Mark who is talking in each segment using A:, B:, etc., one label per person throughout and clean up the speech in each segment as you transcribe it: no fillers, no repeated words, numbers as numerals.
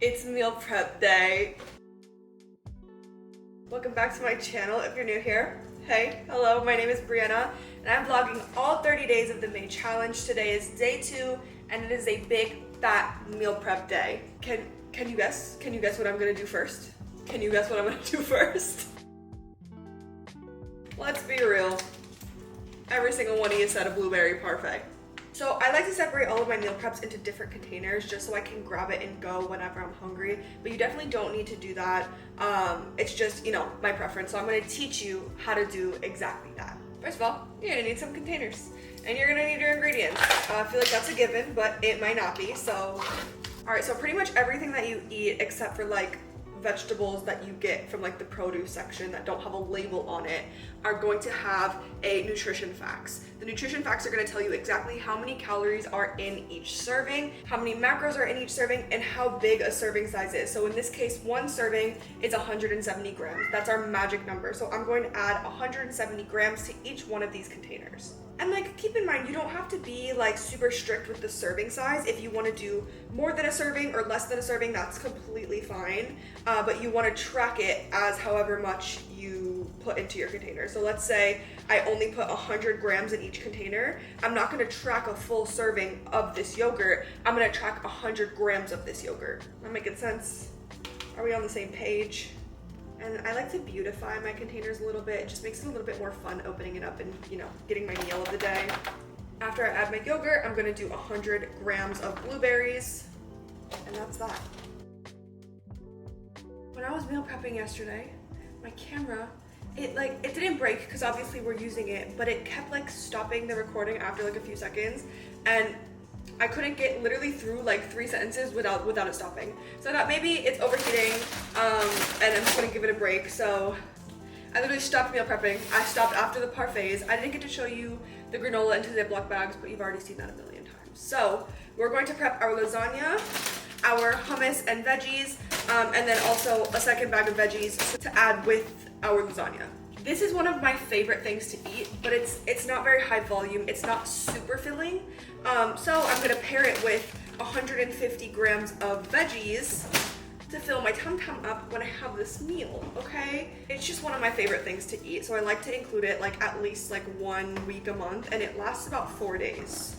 A: It's meal prep day. Welcome back to my channel if you're new here. Hey, hello, my name is Brianna and I'm vlogging all 30 days of the May challenge. Today is day 2 and it is a big fat meal prep day. Can you guess? Can you guess what I'm gonna do first? Can you guess what I'm gonna do first? Let's be real. Every single one of you said a blueberry parfait. So I like to separate all of my meal preps into different containers just so I can grab it and go whenever I'm hungry, but you definitely don't need to do that. It's just, my preference. So I'm gonna teach you how to do exactly that. First of all, you're gonna need some containers and you're gonna need your ingredients. I feel like that's a given, but it might not be. So, all right, so pretty much everything that you eat except for like vegetables that you get from like the produce section that don't have a label on it are going to have a nutrition facts. The nutrition facts are going to tell you exactly how many calories are in each serving, how many macros are in each serving, and how big a serving size is. So in this case, one serving is 170 grams. That's our magic number. So I'm going to add 170 grams to each one of these containers. And like, keep in mind, you don't have to be like super strict with the serving size. If you want to do more than a serving or less than a serving, that's completely fine. But you want to track it as however much you put into your container. So let's say I only put 100 grams in each container. I'm not going to track a full serving of this yogurt. I'm going to track 100 grams of this yogurt. Am I making sense? Are we on the same page? And I like to beautify my containers a little bit. It just makes it a little bit more fun opening it up and, getting my meal of the day. After I add my yogurt, I'm gonna do 100 grams of blueberries, and that's that. When I was meal prepping yesterday, my camera, it didn't break because obviously we're using it, but it kept like stopping the recording after like a few seconds, and I couldn't get literally through like 3 sentences without it stopping. So I thought maybe it's overheating, and I'm just gonna give it a break. So I literally stopped meal prepping. I stopped after the parfaits. I didn't get to show you the granola into Ziploc bags, but you've already seen that a million times. So we're going to prep our lasagna, our hummus and veggies, and then also a second bag of veggies to add with our lasagna. This is one of my favorite things to eat, but it's not very high volume. It's not super filling. So I'm gonna pair it with 150 grams of veggies to fill my tum-tum up when I have this meal, okay? It's just one of my favorite things to eat, so I like to include it like at least like 1 week a month, and it lasts about 4 days.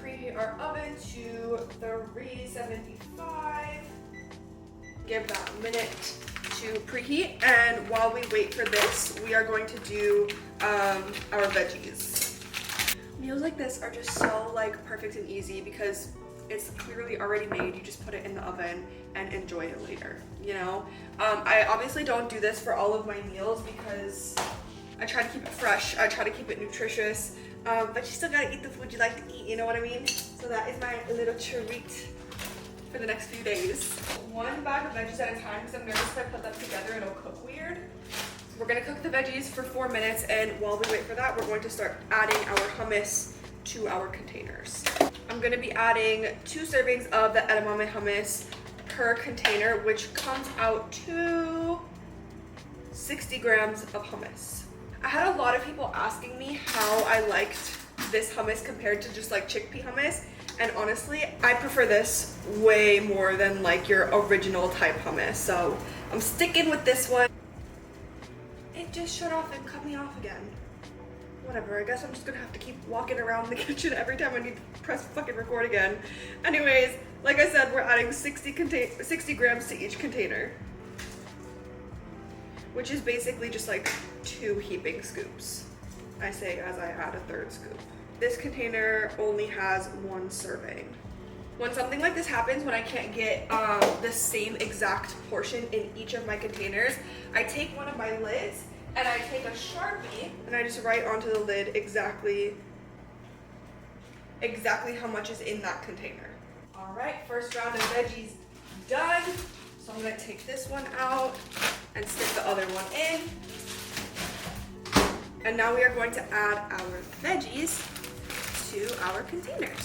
A: Preheat our oven to 375. Give that a minute to preheat, and while we wait for this, we are going to do our veggies. Meals like this are just so like perfect and easy because it's clearly already made. You just put it in the oven and enjoy it later, I obviously don't do this for all of my meals because I try to keep it fresh, I try to keep it nutritious, but you still gotta eat the food you like to eat, you know what I mean? So that is my little treat for the next few days. 1 bag of veggies at a time because I'm nervous if I put them together it'll cook weird. So we're gonna cook the veggies for 4 minutes, and while we wait for that, we're going to start adding our hummus to our containers. I'm gonna be adding 2 servings of the edamame hummus per container, which comes out to 60 grams of hummus. I had a lot of people asking me how I liked this hummus compared to just like chickpea hummus. And honestly, I prefer this way more than like your original type hummus. So I'm sticking with this one. It just shut off and cut me off again. Whatever, I guess I'm just gonna have to keep walking around the kitchen every time I need to press fucking record again. Anyways, like I said, we're adding 60 grams to each container, which is basically just like 2 heaping scoops. I say as I add a 3rd scoop. This container only has 1 serving. When something like this happens, when I can't get the same exact portion in each of my containers, I take one of my lids and I take a Sharpie and I just write onto the lid exactly how much is in that container. All right, first round of veggies done. So I'm gonna take this one out and stick the other one in. And now we are going to add our veggies to our containers.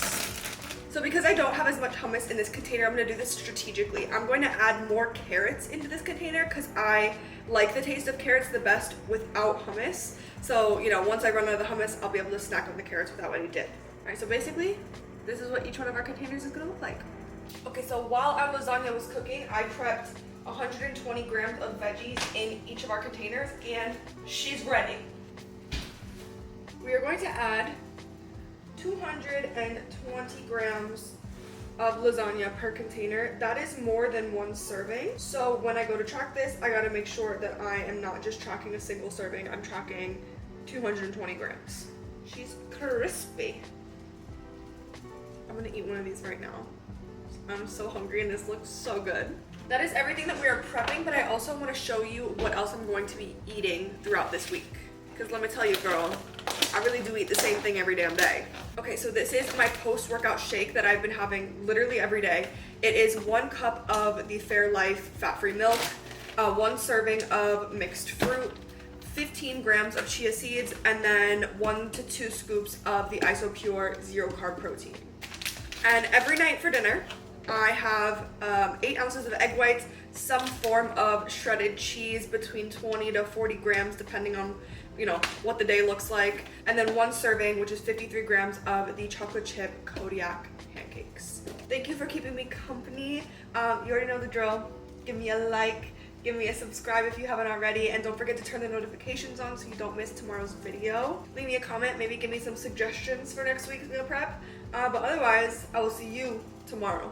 A: So because I don't have as much hummus in this container, I'm gonna do this strategically. I'm going to add more carrots into this container because I like the taste of carrots the best without hummus. So, once I run out of the hummus, I'll be able to snack on the carrots without any dip. All right, so basically, this is what each one of our containers is gonna look like. Okay, so while our lasagna was cooking, I prepped 120 grams of veggies in each of our containers, and she's ready. We are going to add 220 grams of lasagna per container. That is more than one serving. So when I go to track this, I gotta make sure that I am not just tracking a single serving, I'm tracking 220 grams. She's crispy. I'm gonna eat one of these right now. I'm so hungry and this looks so good. That is everything that we are prepping, but I also want to show you what else I'm going to be eating throughout this week. Because let me tell you, girl, I really do eat the same thing every damn day. Okay, so this is my post-workout shake that I've been having literally every day. It is 1 cup of the Fairlife fat-free milk, 1 serving of mixed fruit, 15 grams of chia seeds, and then 1 to 2 scoops of the Isopure zero carb protein. And every night for dinner, I have 8 ounces of egg whites, some form of shredded cheese, between 20 to 40 grams, depending on, you know, what the day looks like. And then 1 serving, which is 53 grams of the chocolate chip Kodiak pancakes. Thank you for keeping me company. You already know the drill. Give me a like, give me a subscribe if you haven't already, and don't forget to turn the notifications on so you don't miss tomorrow's video. Leave me a comment, maybe give me some suggestions for next week's meal prep. But otherwise, I will see you tomorrow.